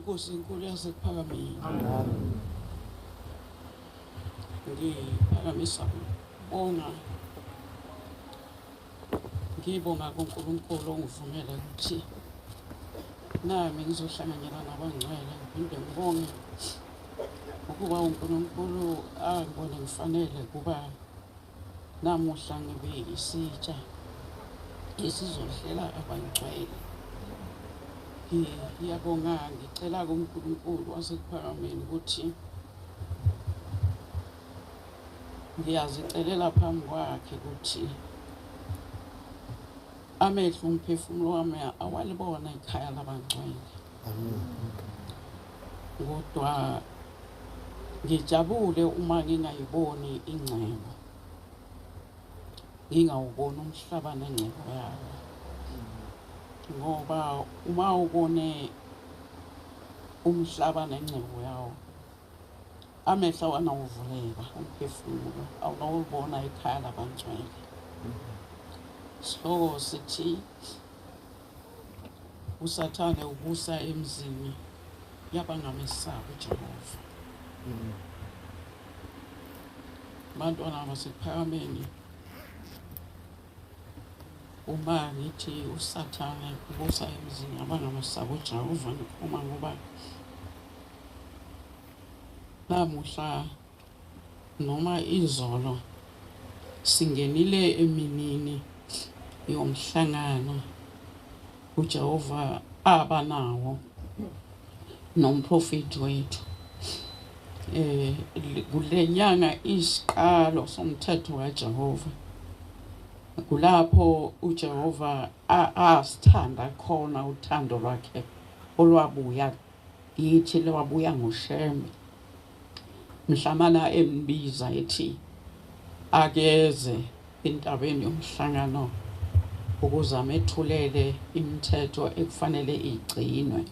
inkosi enkulu yasephakamile. Ngiphakamisa ukubonga, ngibonga kuNkulunkulu ongivumela ukuthi nami ngizohlanganyela nabangcwele. Ngiphinde ngibonge ukuba uNkulunkulu angibone ngifanele kuba namuhla ngibe isitsha esizodlela abangcwele. Ngiyabonga, ngicela kuNkulunkulu wasekuphakameni ukuthi ngiyazicelela phambi kwakhe ukuthi amehlo umphefumulo wami awalibona ikhaya labangcwele. Kodwa ngijabule uma ngingayiboni ingcebo, ngingawuboni umhlaba nengcebo yawo. Ngoba uma ubone umhlaba nengcebo yawo, amehlo awunawuvuleka umphefumulo, awunawubona ikhaya labangcwele. Sihloko sithi uSathane ubusa emzini yabangamesabi uJehova. Bantwana basePhakameni, uma ngithi uSathane ubusa emzini yabangamesabi uJehova, ngikhuluma ngoba namuhla noma izolo singenile eminini yomhlangano uJehova abanawo nomprofeti wethu. Kule nyanga isiqalo somthetho kaJehova, kulapho uJehova asithanda khona uthando lwakhe olwabuya kithi, lwabuya ngoShembe. Mhlamana embiza ethi akeze entabeni yomhlangano ukuze amethulele imithetho ekufanele igcinwe.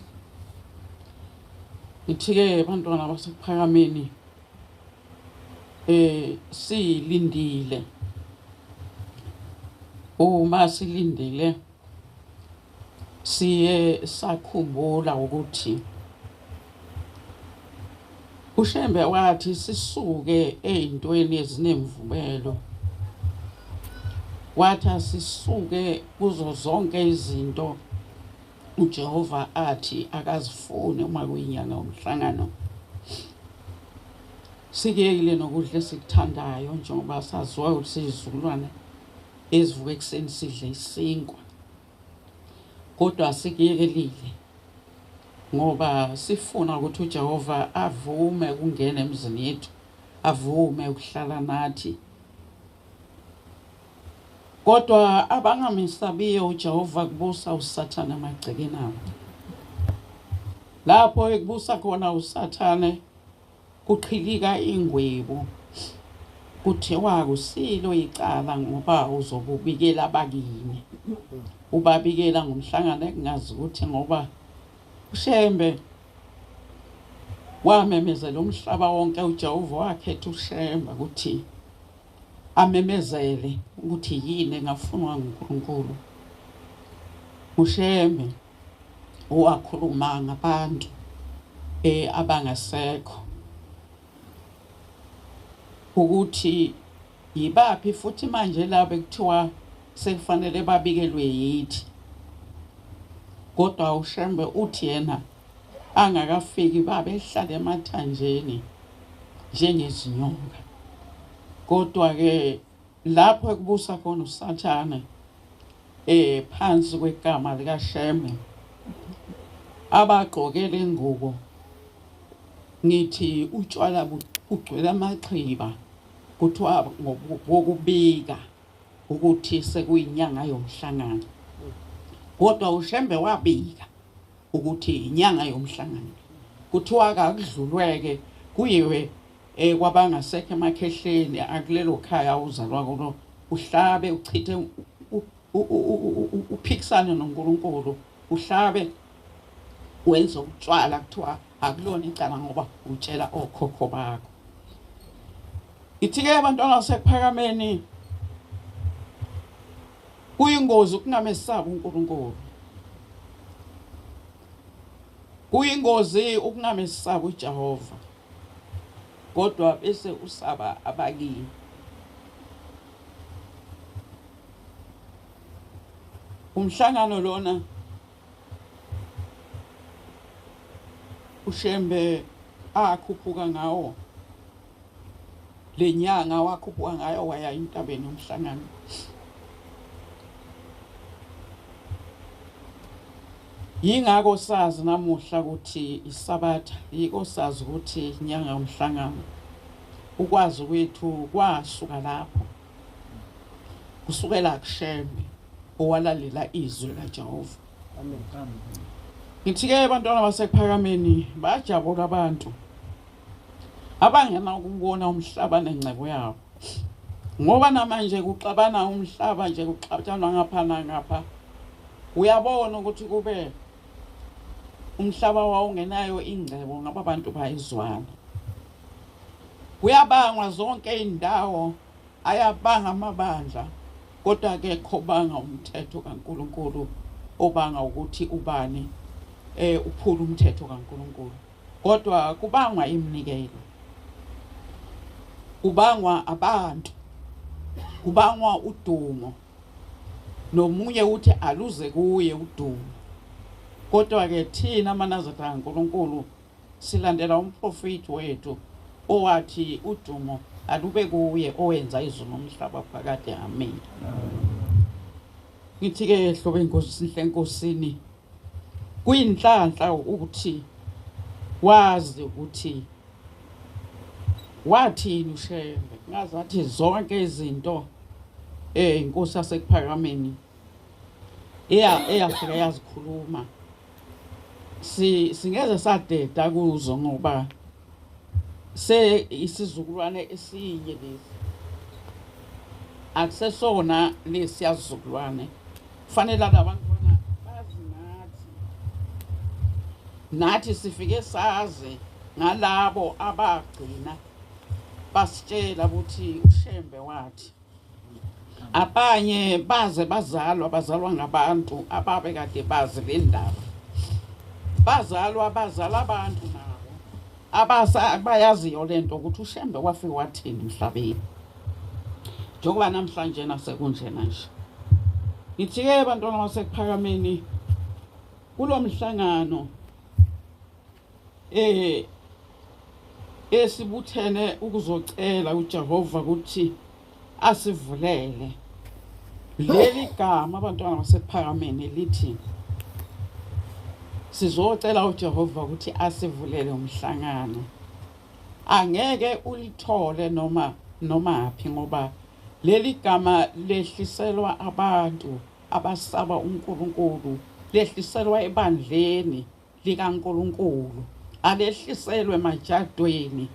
Ngithi-ke bantwana basePhakameni, silindile. Uma silindile siye sakhumbula ukuthi uShembe wathi sisuke ezintweni ezinemvubelo, wathi asisuke kuzo zonke izinto uJehova athi akazifuni uma kuyinyanga yomhlangano. Sikuyekile nokudla esikuthandayo njengoba saziwa ukuthi siyizukulwane esivuka ekuseni sidle isinkwa, kodwa sikuyekelile ngoba sifuna ukuthi uJehova avume ukungena emzini yethu, avume ukuhlala nathi. Kodwa abangamesabiyo uJehova kubusa uSathane emagcekeni abo. Lapho ekubusa khona uSathane kuqhilika ingwebu, kuthiwa kusilo icala ngoba uzobubikela abakini. Ubabikela ngomhlangano ekungazi ukuthi ngoba uShembe wamemezela umhlaba wonke, uJehova wakhetha uShembe ukuthi amemezele ukuthi yini engafunwa nguNkulunkulu. uShembe owakhuluma ngabantu abangasekho ukuthi yibaphi futhi manje labo ekuthiwa sekufanele babikelwe yithi. Kodwa uShembe uthi yena angakafiki babehlala emathanjeni njengezinyonga. Kodwa-ke lapho ekubusa khona uSathane phansi kwegama likaShembe, abagqokele ingubo, ngithi utshwala bugcwele amaxhiba, kuthiwa ngokubika ukuthi sekuyinyanga yomhlangano. Kodwa uShembe wabika ukuthi inyanga yomhlangano, kuthiwa akudlulweke kuyiwe kwabangasekho emakhehleni akulelo khaya uzalwa kulo, uhlabe uchithe uphikisane noNkulunkulu, uhlabe wenze utshwala, kuthiwa akulona icala ngoba utshela okhokho bakho. Ithi-ke abantwana basePhakameni, kuyingozi ukungamesabi uNkulunkulu. Kuyingozi ukungamesabi uJehova, kodwa bese usaba abakini. Umhlangano lona uShembe akhuphuka ngawo, lenyanga wakhuphuka ngayo waya entabeni yomhlangano. Yingakho sazi namuhla ukuthi isabatha, yiko sazi ukuthi inyanga yomhlangano. Ukwazi kwethu kwasuka lapho, kusukela kuShembe owalalela izwi likaJehova. Amen. Ngithi-ke abantwana basePhakameni, bajabula abantu abangena ukubona umhlaba nengcebo yawo, ngoba namanje kuxabana umhlaba nje, kuxatshanwa ngapha nangapha. Uyabona ukuthi kube umhlaba wawungenayo ingcebo ngaba bantu bayizwana. Kuyabangwa zonke indawo, ayabanga amabandla, kodwa ke khobanga umthetho kaNkulunkulu obanga ukuthi ubani uphula umthetho kaNkulunkulu. Kodwa kubangwa iminikelo, kubangwa abantu, kubangwa udumo, nomunye uthi aluze kuye udumo. Kodwa ke thina manazatha kaNkulunkulu silandela umprofeti wethu owathi udumo alube kuye owenza izulu nomhlaba phakade. Amen. Ngithi ke hlobo inkosi sihle enkosini, kuyinhlanhla ukuthi wazi ukuthi wathini uShembe. Ngazathi zonke izinto inkosi yasekuphakameni eyafika yazikhuluma singeze sadeda kuzo, ngoba se isizukulwane esinye lesi, akusesona lesi yazizukulwane. Kufanele abantwana bazi nathi sifike sazi ngalabo abagcina basitshela ukuthi uShembe wathi. Abanye bazalwa ngabantu ababe kade bazi le ndaba, bazala abantu nabo bayaziyo lento ukuthi uShembe wafika wathini emhlabeni, njengoba namhlanje nasekunjena nje. Ngithi-ke bantwana basekuphakameni, kulo mhlangano esibuthene ukuzocela uJehova ukuthi asivulele. Leli gama abantwana basekuphakameni lithi sizocela uJehova ukuthi asivulele umhlangano. Angeke ulithole noma aphi, ngoba leli gama lehliselwa abantu abasaba uNkulunkulu, lehliselwa ebandleni likaNkulunkulu, alehliselwe emajadweni,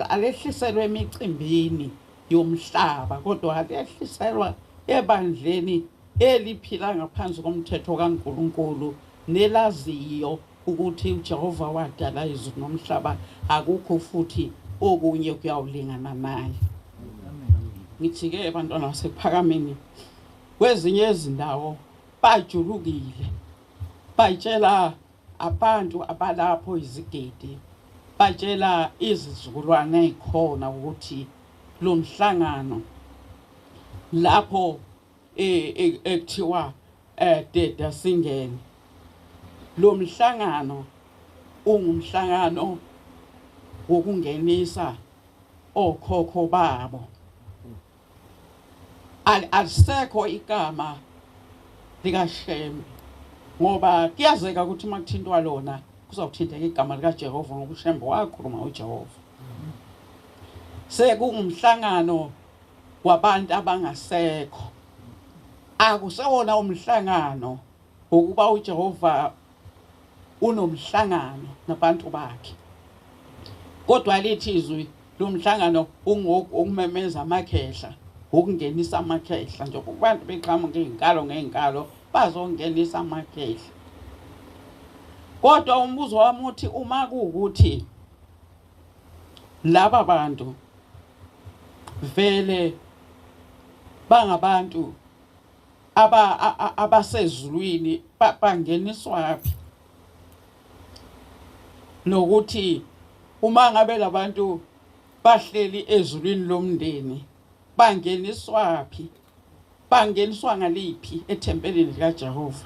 alehliselwe emicimbini yomhlaba, kodwa alehliselwa ebandleni eliphila ngaphansi komthetho kaNkulunkulu, nelaziyo ukuthi uJehova wadala izulu nomhlaba, akukho futhi okunye kuyawulingana naye. Ngithi-ke bantwana basekuphakameni, kwezinye izindawo bajulukile, batshela abantu abalapho izigidi, batshela izizukulwane ezikhona ukuthi lo mhlangano lapho ekuthiwa deda singene, lo mhlangano ungumhlangano wokungenisa okhokho babo. Alisekho igama likaShembe, ngoba kuyazeka ukuthi makuthintwa lona kuzawuthinteka igama likaJehova, ngoba uShembe wakhuluma uJehova. Sekungumhlangano wabantu abangasekho, akusewona umhlangano ukuba uJehova unomhlangano nabantu bakhe, kodwa lithi izwi lo mhlangano ungumemeza amakhehla, ukungenisa amakhehla nje, kubantu beqhamuka ngeenkalo bazongenisa amakhehla. Kodwa umbuzo wami uthi, uma kuwukuthi laba bantu vele bangabantu abasezulwini, bangeniswaphi? Nokuthi uma ngabe labantu bahleli ezulwini lomndeni, bangeniswaphi? Bangeniswa ngaliphi ethempelini likaJehova?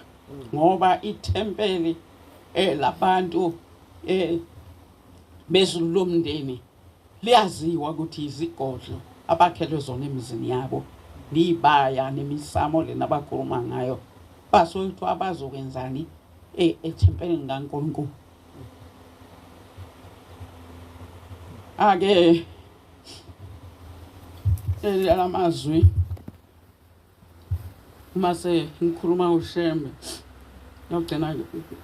Ngoba ithempeli labantu bezulu lomndeni liyaziwa ukuthi izigodlo abakhelwe zona emizini yabo, nibaya nemisamo lena abakhuluma ngayo, basoyithi abazokwenzani ethempelini kaNkulunkulu. Ake lamazwi mase ngikhuluma uShembe, ngiyogcina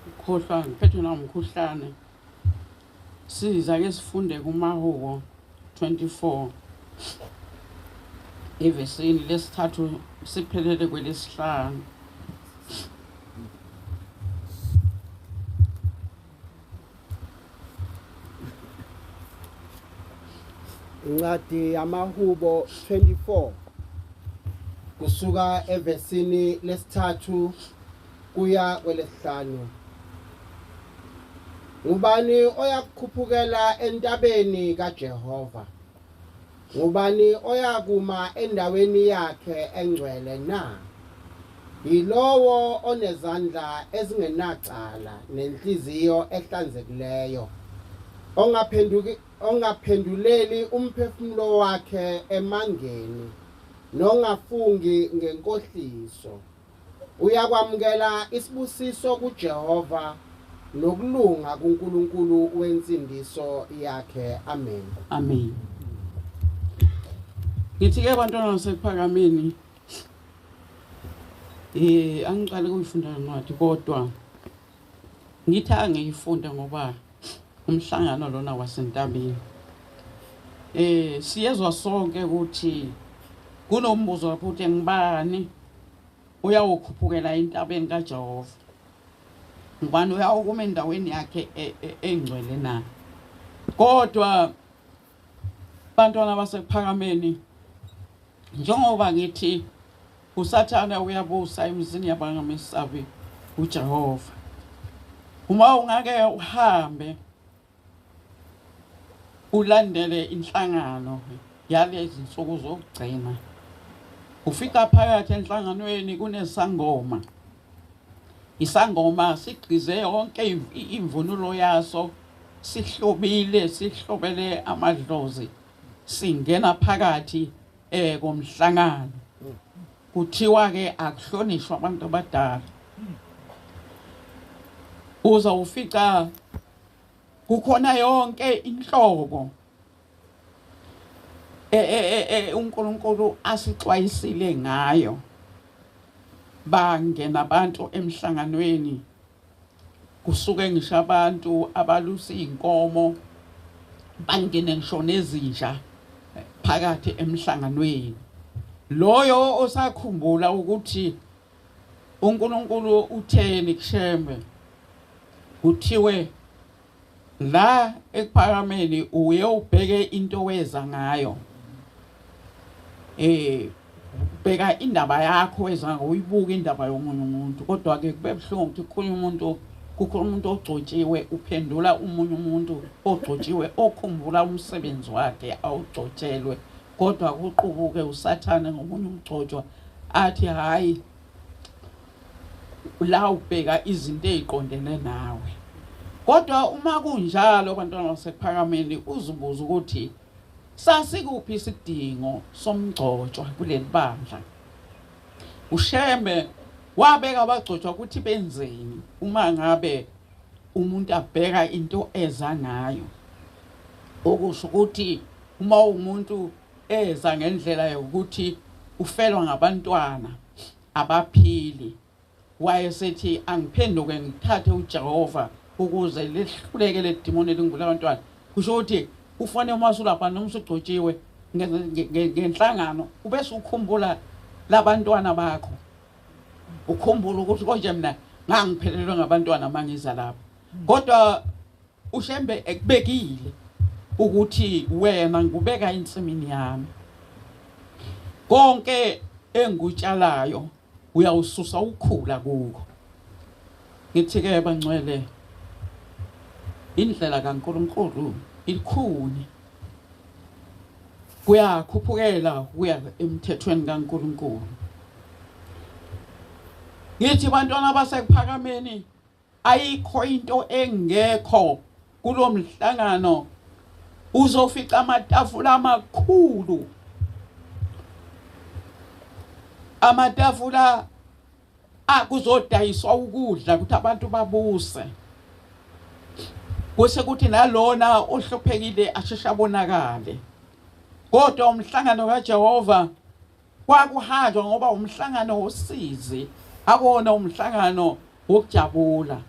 ukhohlwa, ngiphethwe na umkhuhlane. siza ke sifunde kuMahuko 24 evesini lesithathu siphelele kwelesihlanu. Incwadi yamaHubo 24 kusuka evesini lesithathu kuya kwelesihlanu. Ngubani oyakukhuphukela entabeni kaJehova? Ngubani oyakuma endaweni yakhe engcwele na? Yilowo onezandla ezingenacala nenhliziyo ehlanzekileyo, ongaphenduleli umphefumulo wakhe emangeni, nongafungi ngenkohliso. Uyakwamukela isibusiso kuJehova nokulunga kuNkulunkulu wensindiso yakhe. Amen. Amen. Ngithi ke bantwana basekuphakameni angiqale ukuyifunda incwadi kodwa ngithi angiyifunda ngoba umhlangano lona wasentabeni siyezwa sonke ukuthi kunombuzo lapho uthi ngibani uyawukhuphukela entabeni kaJehova, ngubani uyawukuma endaweni yakhe engcwele na? Kodwa bantwana basekuphakameni, njengoba ngithi uSathane uyabusa emzini yabangamesabi uJehova, uma ungake uhambe ulandele inhlangano yalezi insuku zokugcina, ufika phakathi enhlanganweni kunesangoma. Isangoma sigqize yonke imvunulo yaso, sihlobile, sihlobele amadlozi, singena phakathi komhlangano. Kuthiwa ke akuhlonishwa abantu abadala. Uza ufica kukhona yonke inhlobo uNkulunkulu asixwayisile ngayo. Bangena abantu emhlanganweni, kusuke ngisho abantu abalusa inkomo, bangene ngisho nezinja phakathi emhlanganweni. Loyo osakhumbula ukuthi uNkulunkulu utheni kushembe, kuthiwe la ekuphakameni uye ubheke into weza ngayo, bheka indaba yakho weza uyibuka indaba yomunye umuntu. Kodwa ke kube buhlungu ukuthi kukhona umuntu ogcotshiwe uphendula umunye umuntu ogcotshiwe okhumbula umsebenzi wakhe awugcotshelwe, kodwa kuqubuke uSathane ngomunye umgcotshwa athi hayi la ubheka izinto eziqondene nawe. Kodwa uma kunjalo bantwana basekuphakameni, uzibuza ukuthi sasikuphi isidingo somgcotshwa kuleli bandla. uShembe wabeka abagcotshwa ukuthi benzeni uma ngabe umuntu abheka into eza ngayo, okusho ukuthi uma umuntu eza ngendlela yokuthi ufelwa ngabantwana abaphili, wayesethi angiphenduke ngithathe uJehova ukuze lehluleke ledimoni elingibulala abantwana. Kusho ukuthi ufanele uma usulapha noma usugcotshiwe ngenhlangano ubese ukhumbula labantwana bakho, ukhumbula ukuthi konje mina ngangiphelelwe ngabantwana mangiza lapha. Kodwa uShembe ekubekile ukuthi wena ngubeka insimini yami, konke engutshalayo uyawususa ukhula kuko. Ngithi ke bangcwele, indlela kaNkulunkulu ikhuni, kuyakhuphukela kuya emthethweni kaNkulunkulu. Ngithi bantwana basekuphakameni, ayikho into engekho kulomhlangano. Uzofica amatafula amakhulu, amatafula akuzodayiswa ukudla ukuthi abantu babuse, kuse kuthi nalona ohluphekile asheshe abonakale. Kodwa umhlangano kaJehova kwakuhanjwa ngoba umhlangano wosizi, akona umhlangano wokujabula.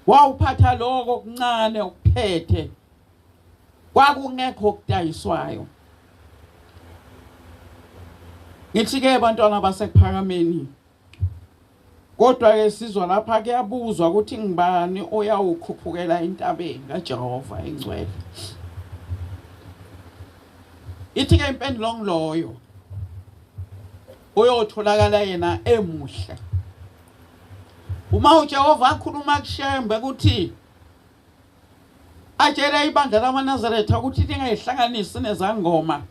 Wawuphatha lokho okuncane ukuphethe kwakungekho okudayiswayo. Ngithi-ke bantwana basekuphakameni, kodwa ke sizwa lapha kuyabuzwa ukuthi ngibani oyawukhuphukela entabeni kaJehova engcwele. Ithi-ke impendulo ngiloyo uyotholakala yena emuhle. Uma uJehova akhuluma kuShembe ukuthi atshele ibandla lamaNazaretha ukuthi lingayihlanganisi nezangoma,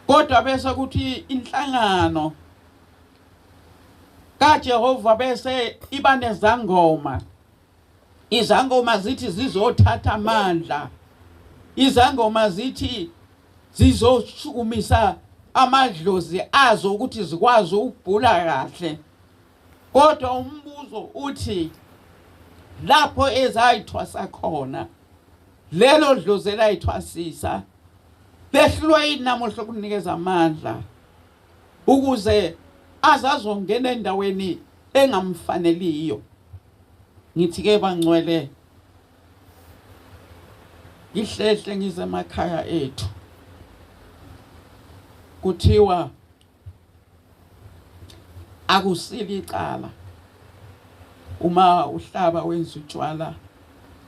kodwa bese kuthi inhlangano kaJehova bese iba nezangoma. Izangoma zithi zizothatha amandla, izangoma zithi zizoshukumisa amadlozi azo ukuthi zikwazi ukubhula kahle. Kodwa umbuzo uthi lapho ezayithwasa khona, lelo dlozi elayithwasisa lehlulwe yini namuhla ukunikeza amandla ukuze azazongena endaweni engamfaneliyo? Ngithi-ke bangcwele, ngihlehle ngize emakhaya ethu kuthiwa akusili icala uma uhlaba wenza utshwala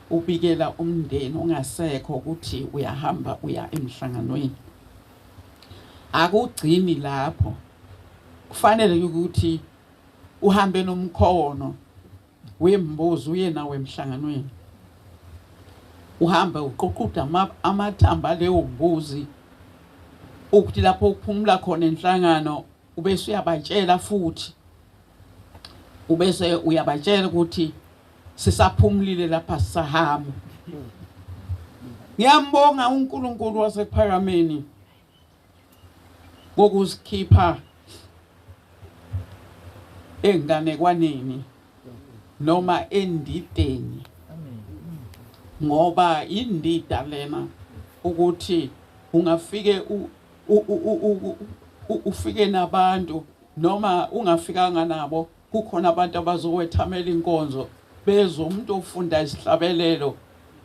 ubikela umndeni ungasekho ukuthi uyahamba uya emhlanganweni. Akugcini lapho, kufanele ukuthi uhambe nomkhono wembuzi uye nawe emhlanganweni, uhambe uququda amathamba leyo mbuzi ukuthi lapho uphumula khona enhlangano ubese uyabatshela futhi, ubese uyabatshela ukuthi sisaphumulile lapha sisahamba. Ngiyambonga uNkulunkulu wasekuphakameni ngokusikhipha enganekwaneni noma endideni, ngoba indida lena ukuthi ungafike ufike nabantu noma ungafikanga nabo, kukhona abantu abazowethamela inkonzo bezwe umuntu ofunda isihlabelelo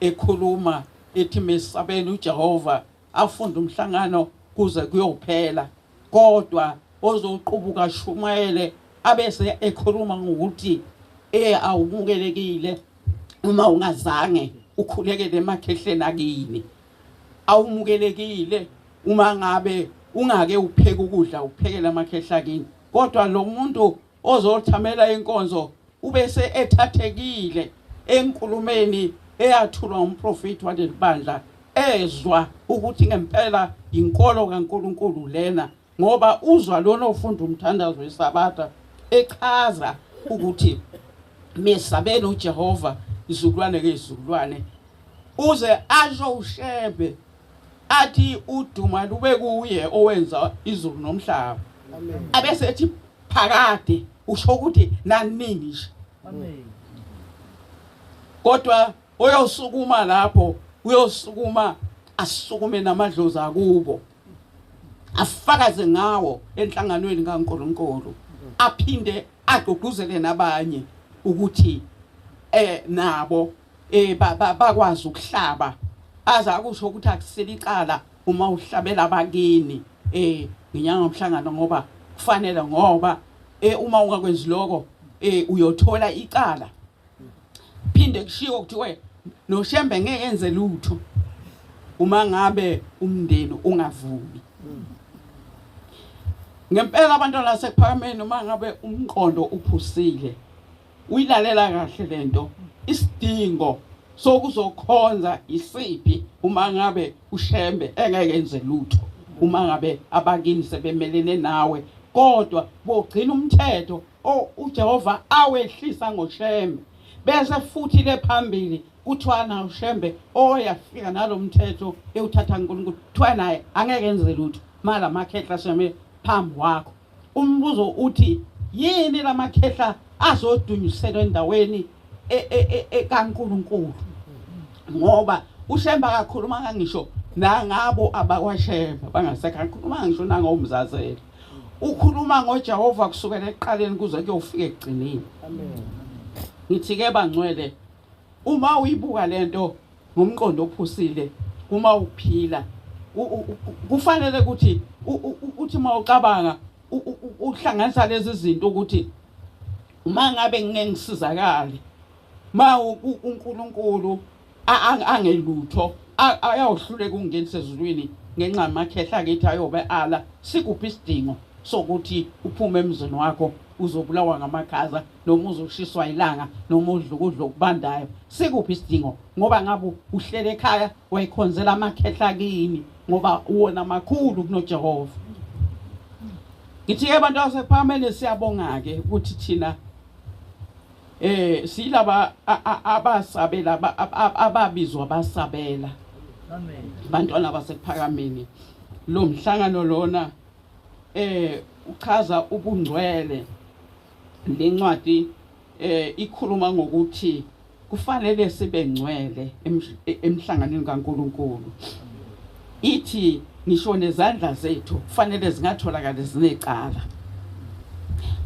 ekhuluma ethi mesabeni uJehova, afunda umhlangano kuze kuyophela, kodwa ozoqubuka shumayele abese ekhuluma ngokuthi awumukelekile uma ungazange ukhulekele emakhehleni akini, awumukelekile uma ngabe ungake upheke ukudla uphekela amakhehla akini, kodwa lo muntu ozothamela inkonzo ubese ethathekile enkulumeni eyathulwa umprofeti waleli bandla, ezwa ukuthi ngempela inkolo kaNkulunkulu lena, ngoba uzwa lona ofunda umthandazo weSabatha echaza ukuthi mesabeni uJehova izukulwane ngezizukulwane, uze asho uShembe athi uduma lube kuye owenza izulu nomhlaba. Amen. Abese ethi phakade usho ukuthi nanini nje. Amen. Kodwa uyosukuma lapho, uyosukuma asukume namadlozi akubo, afakaze ngawo enhlanganweni kaNkulunkulu, aphinde agqugquzele nabanye ukuthi nabo bakwazi ukuhlaba, aza kusho ukuthi akuseli icala uma uhlabela abakini nginyanga umhlangano, ngoba kufanele, ngoba uma ungakwenzi lokho uyothola icala. Phinde kushiwo ukuthi noShembe ngeke yenze lutho uma ngabe umndeni ungavumi. Ngempela abantwana basekuphakameni, uma ngabe umqondo uphusile, uyilalela kahle lento, isidingo sokuzokhonza isiphi uma ngabe uShembe engeke yenze lutho, uma ngabe abakini sebemelene nawe, kodwa bogcina umthetho uJehova awehlisa ngoShembe, bese futhi le phambili kuthiwa na uShembe oyafika nalomthetho ewuthatha uNkulunkulu, kuthiwa naye angeke yenze lutho mala makhehla sheme phambi wakho. Umbuzo uthi yini lamakhehla azodunyiselwa endaweni kaNkulunkulu? Ngoba uShembe akakhuluma ngisho nangabo abakwaShembe bangasekho, akakhuluma ngisho nangomzazela, ukhuluma ngoJehova kusukela eqaleni kuze kuyofika ekugcineni. Amen. Ngithi-ke bangcwele, uma uyibuka lento ngomqondo ophusile uma uphila kufanele ukuthi uthi mawucabanga uhlanganisa lezi zinto ukuthi uma ngabe ngeke ngisizakale ma uNkulunkulu angelutho ayawuhluleka ukungenisa ezulwini ngenxa yamakhehla akithi ayobe ala sikuphi isidingo sokuthi uphume emzini wakho uzobulawa ngamakhaza noma uzoshiswa ilanga noma udla ukudla okubandayo sikuphi isidingo ngoba ngabe uhlele ekhaya wayikhonzela amakhehla kini ngoba uwona makhulu kunoJehova. Ngithi ke abantu basephameni siyabonga ke ukuthi thina silaba abasabela ababizwa abasabela amen bantwana basekuphakameni lo mhlangano lona uchaza ubungcwele lencwadi ikhuluma ngokuthi kufanele sibe ngcwele emhlanganweni kaNkuluNkulu ithi ngisho nezandla zethu kufanele zingatholakala zinecala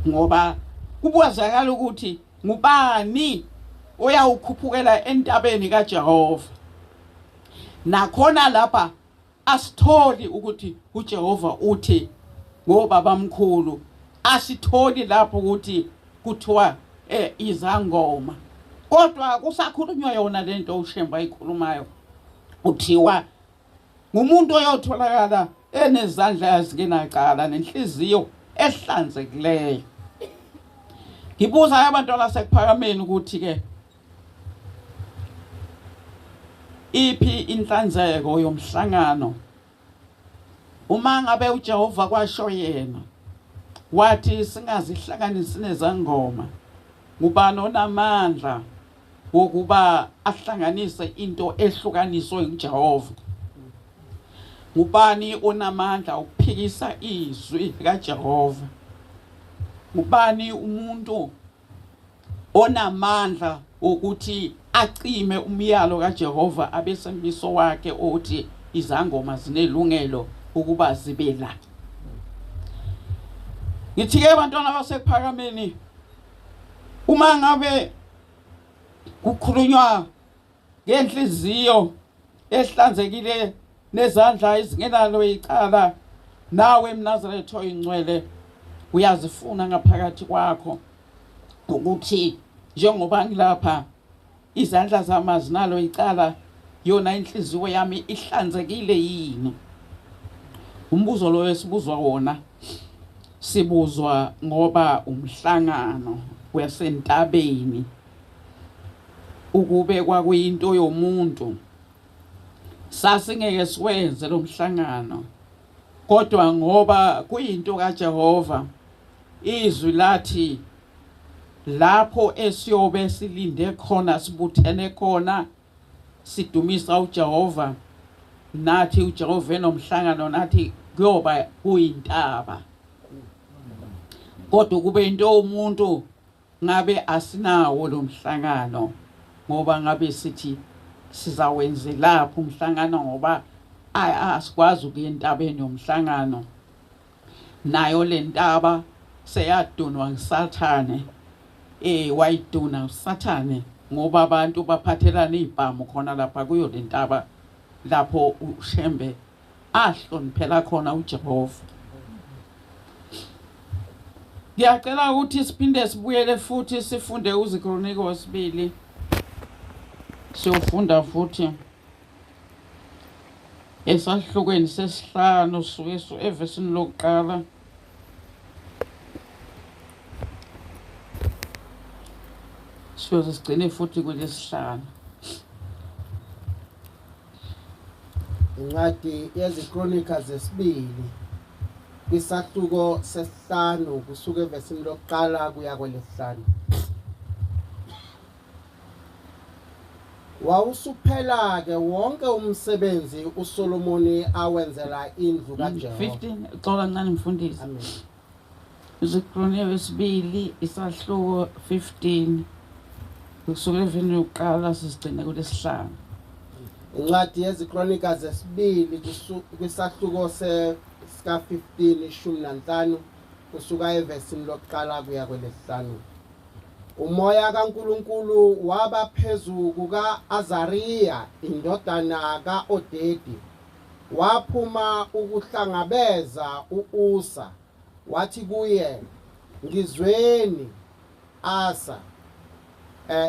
ngoba kubuzakala ukuthi ngubani oyawukhuphukela entabeni kaJehova nakhona lapha asitholi ukuthi uJehova uthi ngobaba mkhulu asitholi lapho ukuthi kuthiwa izangoma kodwa kusakhulunywa yona lento uShemba ayikhulumayo uthiwa ngumuntu oyotholakala enezandla ezingenacala nenhliziyo ehlanzekileyo. Ngibuza abantu basekuphakameni ukuthi ke iphi inhlanzeko yomhlangano uma ngabe uJehova kwasho yena wathi singazihlanganisi nezangoma ngubani onamandla wokuba ahlanganise into ehlukaniswe nguJehova ngubani onamandla ukuphikisa izwi kaJehova ngubani umuntu onamandla ukuthi acime umyalo kaJehova abesembiso wakhe othi izangoma zinelungelo ukuba zibe la. Ngithi ke abantwana basekuphakameni uma ngabe kukhulunywa ngenhliziyo ehlanzekile nezandla ezingenalo icala nawe mNazaretha oyingcwele uyazifuna ngaphakathi kwakho ukuthi njengoba ngilapha izandla zami zinalo icala yona inhliziyo yami ihlanzekile yini. Umbuzo lo esibuzwa wona sibuzwa ngoba umhlangano wasentabeni ukube kwakuyinto yomuntu sasingeke siwenze lo mhlangano kodwa ngoba kuyinto kaJehova izwi lathi lapho esiyobe silinde khona sibuthene khona sidumisa uJehova nathi uJehova enomhlangano nathi kuyoba kuyintaba kodwa kube into umuntu ngabe asinawo lo mhlangano ngoba ngabe sithi sizawenze lapho umhlangano ngoba asikwazi ukuya entabeni yomhlangano nayo le ntaba seyadunwa ngisathane wayiduna usathane ngoba abantu baphathelana izibhamu khona lapha kuyo le ntaba lapho uShembe ahloniphela khona uJehova. Ngiyacela ukuthi siphinde sibuyele futhi sifunde uZikronike wesibili siyofunda futhi esahlukweni sesihlanu suke evesini lokuqala siyoze sigcine futhi kulesihlanu. Incwadi yeziKronika zesibili kwisahluko sesihlanu kusuka evesini lokuqala kuya kwelesihlanu. Wawusuphela ke wonke umsebenzi uSolomoni awenzela indlu kaJehova. 15 xola kancane mfundisi. Amen. iZikronike wesibili isahluko 15 kusuka evesini lokuqala sisigcine kulesihlanu. Incwadi yeziKronika zesibili kwisahluko sika 15 15 kusuka evesini lokuqala kuya kwelesihlanu. umoya kaNkulunkulu waba phezu kuka-Azariya indodana ka-Odedi, waphuma ukuhlangabeza u-Usa, wathi kuye, ngizweni Asa,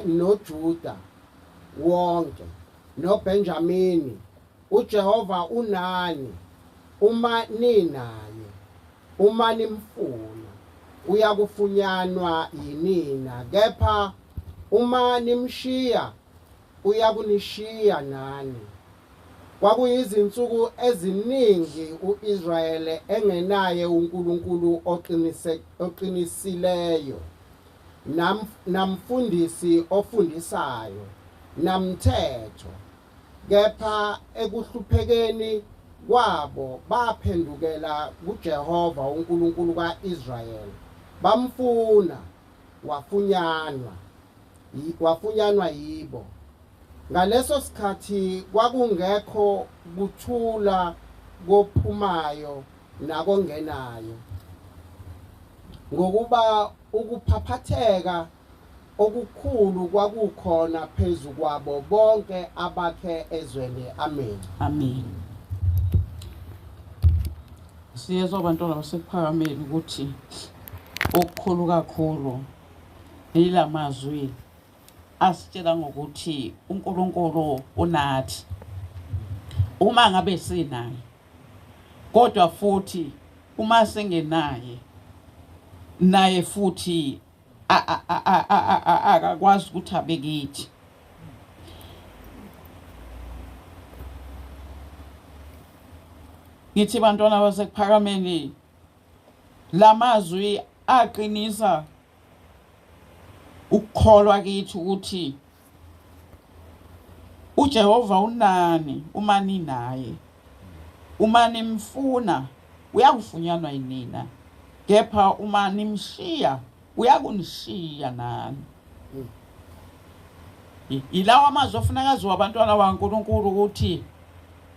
noJuda wonke, noBenjamini, uJehova unani, uma ninaye, uma nimfuna, uyakufunyanwa yinina, kepha uma nimshiya, uyakunishiya nani. Kwakuyizinsuku eziningi u-Israyeli engenaye uNkulunkulu oqinisileyo, namfundisi ofundisayo, namthetho. Kepha ekuhluphekeni kwabo baphendukela kuJehova uNkulunkulu ka-Israyeli, bamfuna, wafunyanwa yibo. Ngaleso sikhathi kwakungekho kuthula kophumayo nakongenayo, ngokuba ukuphaphatheka okukhulu kwakukhona phezu kwabo bonke abakhe ezweni. Amen. Amen. Siyezwa abantwana basekuphakameni ukuthi okukhulu kakhulu yilamazwi asitshela ngokuthi uNkulunkulu unathi uma ngabe sinaye, kodwa futhi uma singenaye naye futhi akakwazi ukuthi abe kithi. Ngithi bantwana basekuphakameni lamazwi aqinisa ukukholwa kithi ukuthi uJehova unani uma ninaye, uma nimfuna uyakufunyanwa yinina, kepha uma nimshiya uyakunishiya nani. Ilawa amazwi afuneka aziwa abantwana baNkulunkulu ukuthi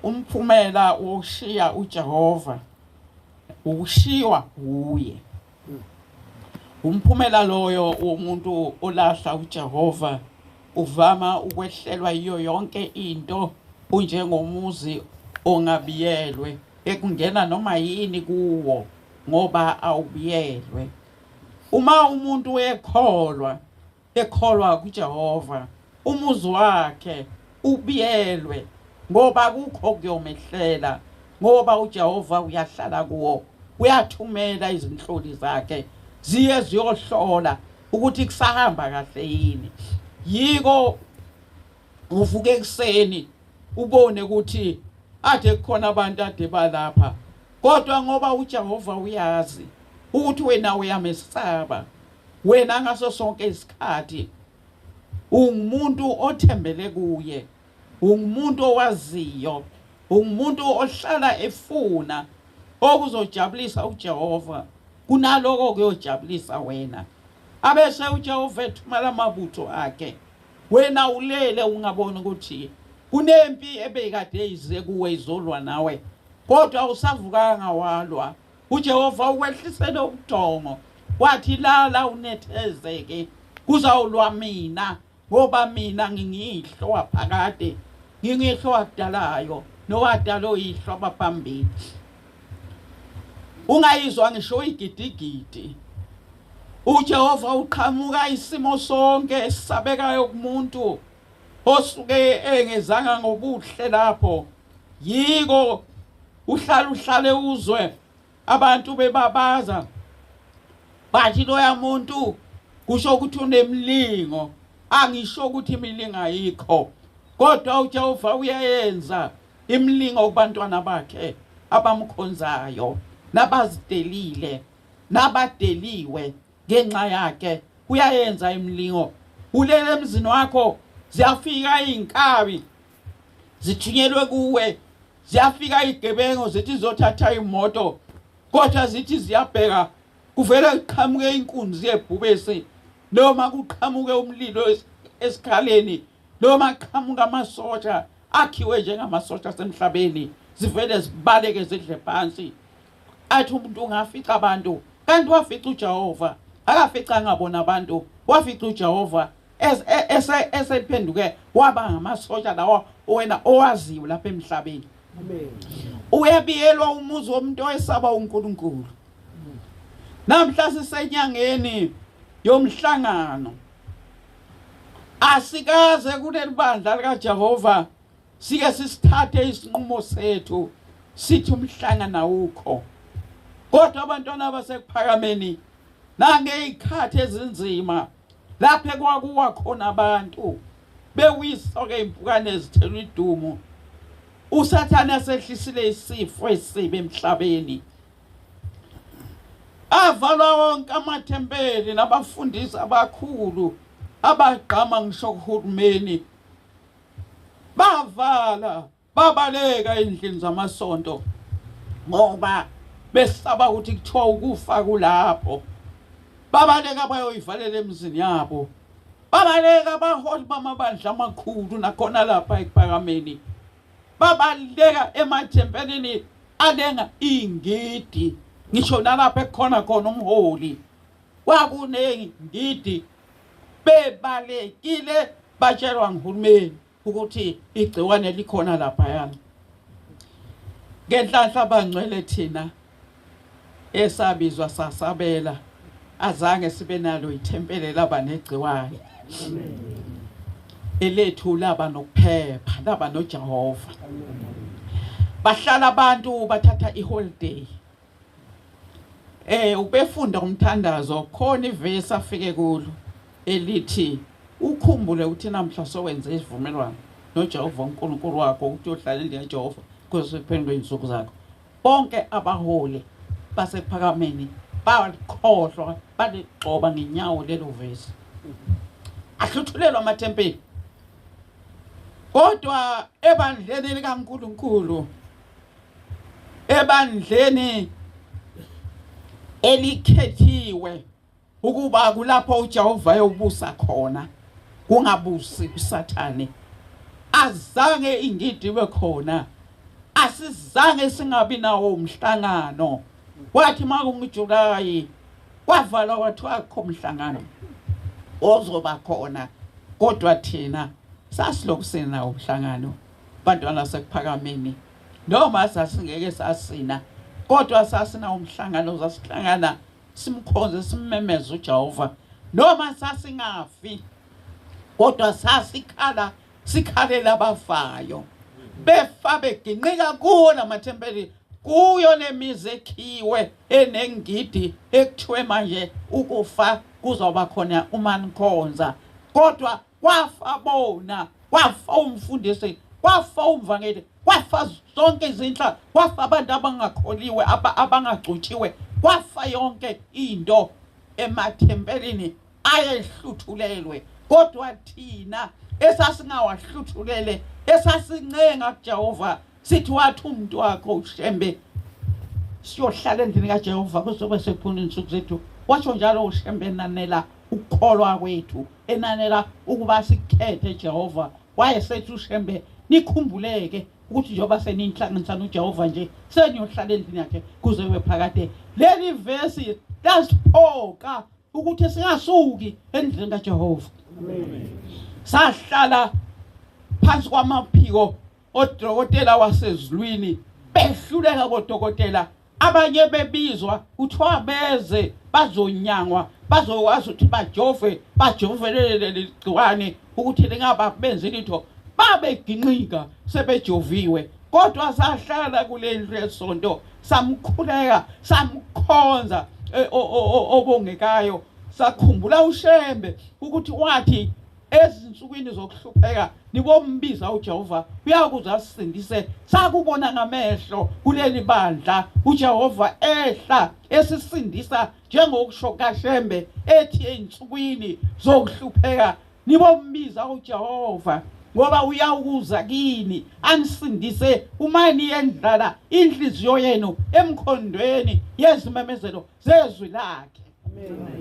umphumela wokushiya uJehova ukushiwa uye. Umphumela loyo womuntu olahla uJehova uvama ukwehlelwa yiyo yonke into, unjengomuzi ongabiyelwe, ekungena noma yini kuwo ngoba awubiyelwe. Uma umuntu ekholwa kuJehova, umuzi wakhe ubiyelwe ngoba kukho kuyomehlela, ngoba uJehova uyahlala kuwo, uyathumela izinhloli zakhe ziye ziyohlola ukuthi kusahamba kahle yini. Yiko uvuke ekseni ubone ukuthi ade kukhona abantu ade balapha, kodwa ngoba uJehova uyazi ukuthi wena uyamesaba, wena ngaso sonke isikhathi ungumuntu othembele kuye, ungumuntu owaziyo, ungumuntu ohlala efuna okuzojabulisa uJehova kunaloko kuyojabulisa wena. Abese uJehova ethumela amabutho akhe, wena ulele ungabona ukuthi kunempi ebekade ize kuwe izolwa nawe, kodwa usavukanga walwa. uJehova ukwehlisele ubuthongo, wathi lala unethezeke, kuzawulwa mina, ngoba mina ngingihlo waphakade, ngingihlo wakudalayo nowadala oyihlo abaphambili. Ungayizwa ngisho igidigidi. uJehova uqhamuka isimo sonke esabekayo kumuntu osuke engezanga ngobuhle lapho. Yiko uhlale uzwe abantu bebabaza bathi loya muntu kusho ukuthi unemlingo. Angisho ukuthi imilingo ayikho, kodwa uJehova uyayenza imilingo kubantwana bakhe abamkhonzayo, nabazidelile, nabadeliwe ngenxa yakhe. Uyayenza imilingo. Ulele emzini wakho ziyafika inkabi zithunyelwe kuwe, ziyafika igebengo zithi zothatha imoto, kodwa zithi ziyabheka kuvele kuqhamuke inkunzi yebhubesi, noma kuqhamuke umlilo esikhaleni, noma kuqhamuka amasosha akhiwe njengamasosha asemhlabeni, zivele zibaleke zidle phansi. Athi umuntu ungafica abantu kanti wafica uJehova. akafica ngabona abantu wafica uJehova esephenduke waba ngamasotsha lawa wena owaziyo lapha emhlabeni. Amen. Uyabiyelwa umuzi womuntu oyesaba uNkulunkulu. Namhla sisenyangeni yomhlangano. Asikaze kuleli bandla likaJehova sike sisithathe isinqumo sethu sithi umhlangano awukho. Kodwa abantwana basekuphakameni nangezikhathi ezinzima lapho kwakuwa khona abantu bewisoke impukane ezithela idumo. uSathane asehlisile isifo esibe emhlabeni. Avalwa wonke amathempeli nabafundisi abakhulu abagqama ngisho kuhulumeni. Bavala babaleka endlini zamasonto ngoba besaba ukuthi kuthiwa ukufa kulapho. Babaleka bayoyivalela emizini yabo. Babaleka abaholi bamabandla amakhulu nakhona lapha ekuphakameni. Babaleka emathempelini alenga ingidi. Ngisho nalapha ekhona khona umholi kwakunengidi. Bebalekile batshelwa nguhulumeni ukuthi igciwane likhona lapha yana. Ngenhlanhla abangcwele thina esabizwa sasabela azange sibe nalo ithempeli laba negciwane. Elethu laba nokuphepha laba noJehova. Bahlala abantu bathatha iholiday. Ubefunda umthandazo khona ivesi afike kulo elithi ukhumbule ukuthi namhla sowenze isivumelwano noJehova uNkulunkulu wakho ukuthi uhlale endlini kaJehova kuze kuphendwe insuku zakho. Bonke abaholi basephakameni bakhohlwa baligcoba ngenyawo lelo vesi. Ahluthulelwa amathempeli. Kodwa ebandleni likaNkulunkulu, ebandleni elikhethiwe ukuba kulapho uJehova eyobusa khona, kungabusi uSathane. Azange ingidi bekhona. Asizange singabi nawo umhlangano. Wathi makunguJulayi kwavala kwathiwa akho umhlangano ozoba khona. Kodwa thina sasiloku sina umhlangano bantwana sekuphakameni. Noma sasingeke sasina kodwa sasina umhlangano sasihlangana simkhonze simmemeza uJehova. Noma sasingafi kodwa sikhalela abafayo. Befa beginqika kuwo lamathempeli kuyo lemizi ekhiwe enengidi ekuthiwe manje ukufa kuzoba khona uMankhonza. Kodwa kwafa bona, kwafa umfundisi, kwafa umvangeli, kwafa zonke izinhla, kwafa abantu abangakholiwe abangagcuthiwe, kwafa yonke into emathempelini ayehluthulelwe. Kodwa thina esasingawahluthulele esasincenga kuJehova sithi wathi umuntu wakho uShembe siyohlala endlini kaJehova kuzobe sekuphuna insuku zethu. Washo njalo uShembe enanela ukukholwa kwethu, enanela ukuba sikhethe Jehova. Wayesethi uShembe nikhumbuleke ukuthi njengoba seninhlanganisa noJehova nje seniyohlala endlini yakhe kuze kube phakade. Leli vesi lasiphoka ukuthi singasuki endlini kaJehova. Amen. Sahlala phansi kwamaphiko odokotela wasezulwini behluleka kodokotela abanye bebizwa kuthiwa beze bazonyangwa bazokwazi ukuthi bajovelele ligciwane ukuthi lingaba benze litho babeginqika sebejoviwe. Kodwa sahlala kulendlu yesonto samkhuleka samkhonza obongekayo sakhumbula uShembe ukuthi wathi ezinsukwini zokuhlupheka nibombiza uJehova uyakuza sisindise. Sakubona ngamehlo kuleli bandla uJehova ehla esisindisa njengokusho kaShembe ethi einsukwini zokuhlupheka nibombiza uJehova ngoba uyakuza kini anisindise umani yendlala inhliziyo yenu emkhondweni yezimemezelo zezwi lakhe. Amen.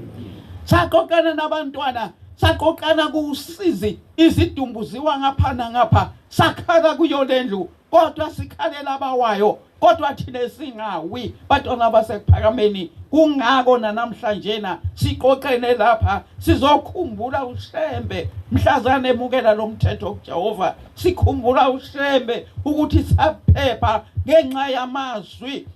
Saqoqana nabantwana, saqoqana kusizi izidumbu ziwa ngapha nangapha, sakhala kuyo lendlu kodwa sikhalela abawayo kodwa thina singawi bantwana basekuphakameni. Kungako namhlanje na siqoqene lapha sizokhumbula uShembe mhlazane emukela lo mthetho kuJehova. Sikhumbula uShembe ukuthi saphepha ngenxa yamazwi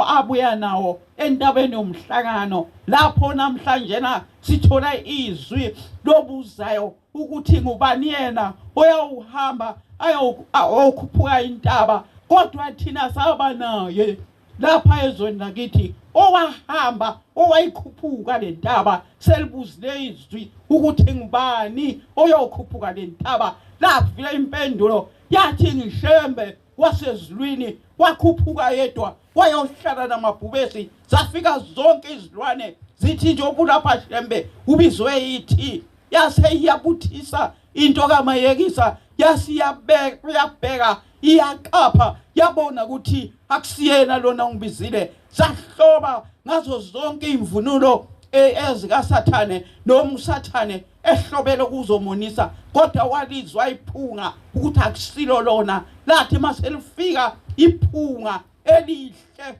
abuya nawo entabeni yomhlangano. Lapho namhlanje na sithola izwi lobuzayo ukuthi ngubani yena oyawuhamba ayokhuphuka intaba, kodwa thina saba naye lapha ezweni lakithi owahamba owayikhuphuka le ntaba. Selibuzile izwi ukuthi ngubani oyokhuphuka le ntaba. Lavile impendulo yathi ngiShembe wasezulwini wakhuphuka yedwa wayohlala namabhubesi. Zafika zonke izilwane zithi njengoba lapha Shembe ubizwe yithi, yase iyabuthisa into kaMayekisa, yasiyabheka iyaqapha yabona ukuthi akusiyena lona ungibizile. Sahloba ngazo zonke imvunulo ezikaSathane noma uSathane ehlobele ukuzomonisa, kodwa walizwa iphunga ukuthi akusilo lona. Lathi maselifika iphunga elihle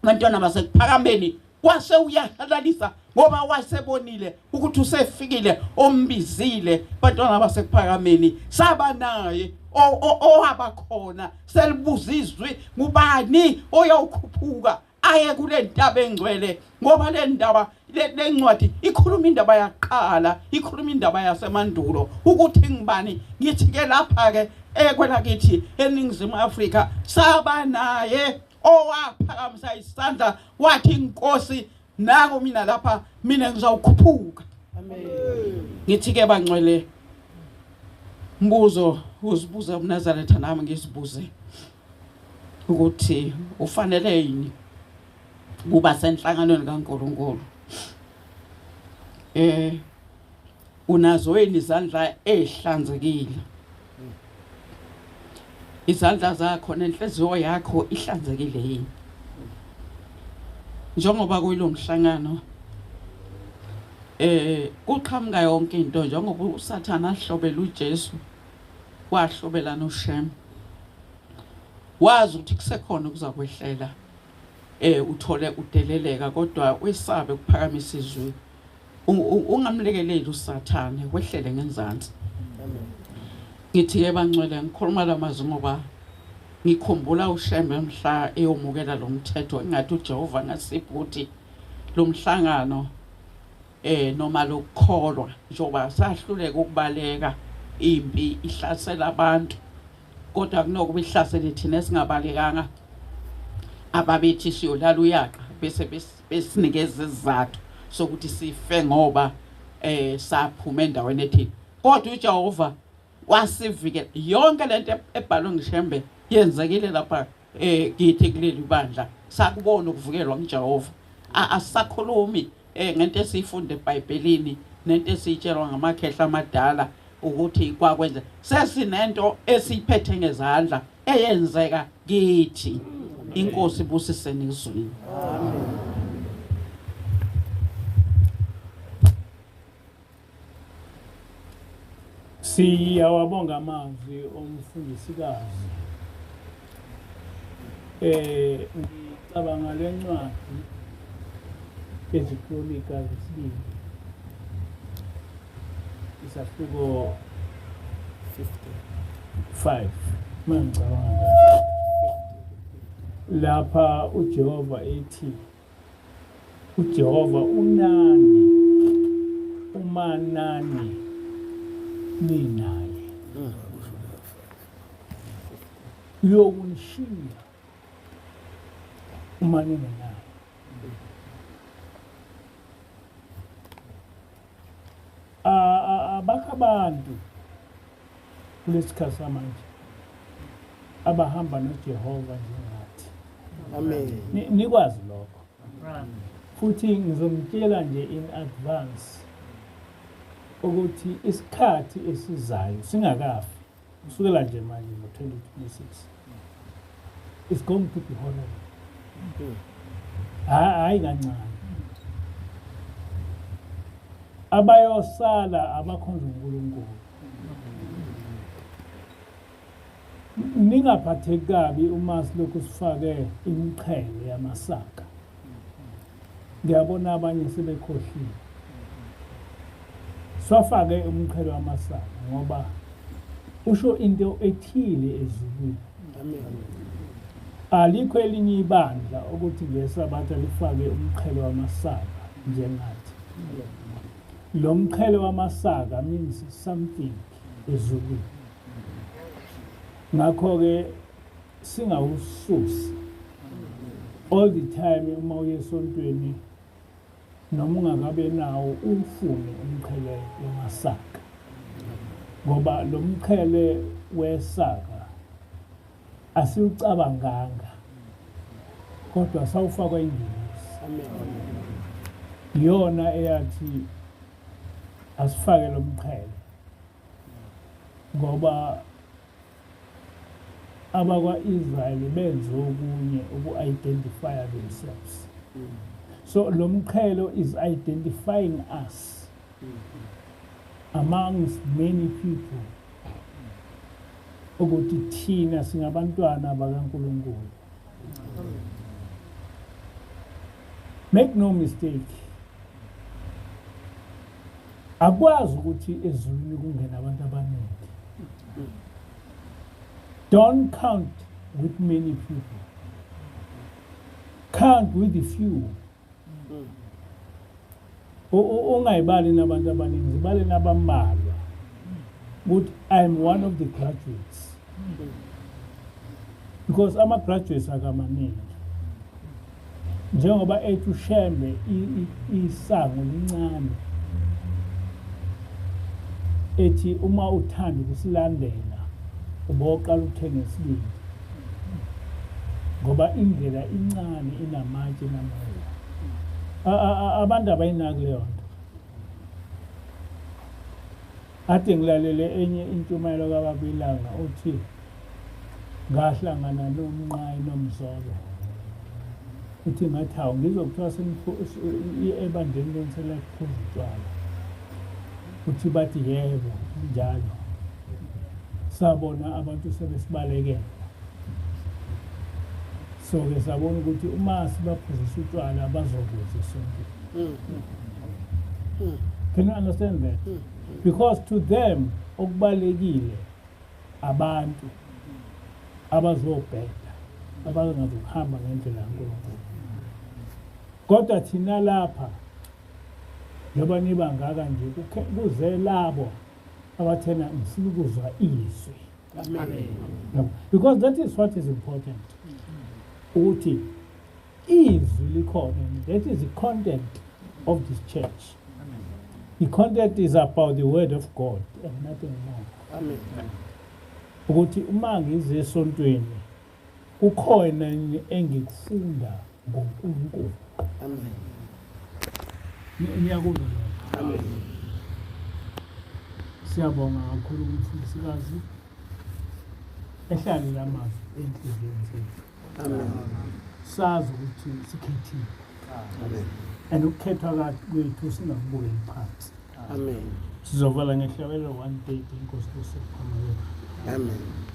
bantwana basekuphakameni wase uyahalalisa ngoba wasebonile ukuthi usefikile ombizile. Bantwana basekuphakameni saba naye owaba khona. Selibuza izwi ngubani oyawukhuphuka aye kule ntaba engcwele, ngoba le ndaba le ncwadi ikhuluma indaba yaqala, ikhuluma indaba yasemandulo ukuthi ngibani. Ngithi ke lapha ke kwelakithi eNingizimu Afrika saba naye owaphakamisa isandla wathi inkosi nako mina lapha mina ngizawukhuphuka. Amen. Ngithi ke bangcwele mbuzo uzibuza uNazaretha nami ngisibuze ukuthi ufanele yini kuba senhlanganweni kaNkulunkulu. Unazo yini izandla ehlanzekile? Izandla zakho nenhliziyo yakho ihlanzekile yini? Njengoba kuyilo mhlangano kuqhamuka yonke into, njengoba uSathane ahlobela uJesu wahlobela noShem, wazi ukuthi kusekhona ukuzakwehlela uthole udeleleka, kodwa wesabe ukuphakamisa izwi. Ungamlekeleli uSathane wehlele ngenzansi. Ngithi ke bangcwele ngikhuluma lamazwi ngoba ngikhumbula uShembe mhla eyomukela lo mthetho. Engathi uJehova ngasiphi ukuthi lo mhlangano noma lokukholwa njoba sahluleka ukubaleka impi ihlasela abantu, kodwa kunokuba ihlasele thina esingabalekanga ababethi siyolala uyaqa bese besinikeza izizathu sokuthi sife ngoba saphuma endaweni ethile. Kodwa uJehova wasivikela. Yonke lento ebhalwe nguShembe yenzekile lapha kithi kuleli bandla. Sakubona ukuvikelwa nguJehova. Asisakhulumi ngento esiyifunde eBhayibhelini nento esiyitshelwa ngamakhehla amadala ukuthi kwakwenza. Sesinento esiphethe ngezandla eyenzeka kithi. Inkosi ibusiseni izweni. Amen. Siyawabonga amazwi omfundisikazi. Ngicabanga lencwadi ezikronika zesibili isahluko 55 mangicabanga lapha uJehova ethi uJehova unani umanani ninaye yokunishiya umanene naye. Abakho abantu kulesikhathi samanje abahamba noJehova njengathi. Amen. Nikwazi lokho. Futhi ngizomtshela nje in advance ukuthi isikhathi esizayo singakafi kusukela nje manje ngo-2026 it's going to be horrible. Hayi kancane. Abayosala abakhonza uNkulunkulu. singaphatheki kabi uma silokhu sifake imiqhele yamasaka. Ngiyabona abanye sebekhohliwe. Swafake umqhele wamasaka ngoba usho into ethile ezulwini. Alikho elinye ibandla ukuthi ngeSabatha lifake umqhele wamasaka njengathi. Lo mqhele wamasaka means something ezulwini. Ngakho-ke singawususi all the time uma uye esontweni noma ungakabe nawo ufune umqhele wamasaka. Ngoba lo mqhele wesaka asiwucabanganga kodwa sawufakwa ingelosi. Iyona eyathi asifake lo mqhele ngoba abakwa-Israyeli benze okunye uku-identify themselves. So lo mqhele is identifying us amongst many people ukuthi thina singabantwana bakaNkulunkulu. Make no mistake. Akwazi ukuthi ezulwini kungena abantu abaningi. Don't count with many people. Count with the few. Ungayibali nabantu abaningi, zibale nabambalwa. But I'm one of the graduates. Because ama-graduates akamaningi. Njengoba ethi uShembe isango lincane. Ethi uma uthanda ukusilandela uboqala uthenge isibindi. Ngoba indlela incane inamatshe namoya. Abantu abayinaki leyo nto. Ade ngilalele enye intshumayelo kaBabilanga uthi ngahlangana nomnqayi nomzolo. Uthi ngathi hawu ngizokuthiwa ebandeni lensela kuphuza utshwala. Uthi bathi yebo njalo. Sabona abantu sebesibalekela. So-ke sabona ukuthi uma sibaphuzisa utshwala bazokuza sonke. Can you understand that? Because to them okubalekile abantu abazobheda abangazohamba ngendlela kaNkulunkulu. Kodwa thina lapha njoba nibangaka nje kuze labo abathena ngisibukuzwa izwi. Amen. Because that is what is important. Ukuthi izwi likhona, that is the content of this church. The content is about the word of God and nothing more. Amen. Ukuthi uma ngize esontweni kukhona engikufunda ngoNkulunkulu. Amen. Ngiyakuzwa lokho. Amen. Siyabonga kakhulu umfundisikazi ehlale lamazwi enhliziyweni zethu. Amen. Sazi ukuthi sikhethile. Amen. And ukukhethwa kwethu singakubukeli phansi. Amen. Sizovala ngehlabelo 1:30 inkosi kusekhona. Amen.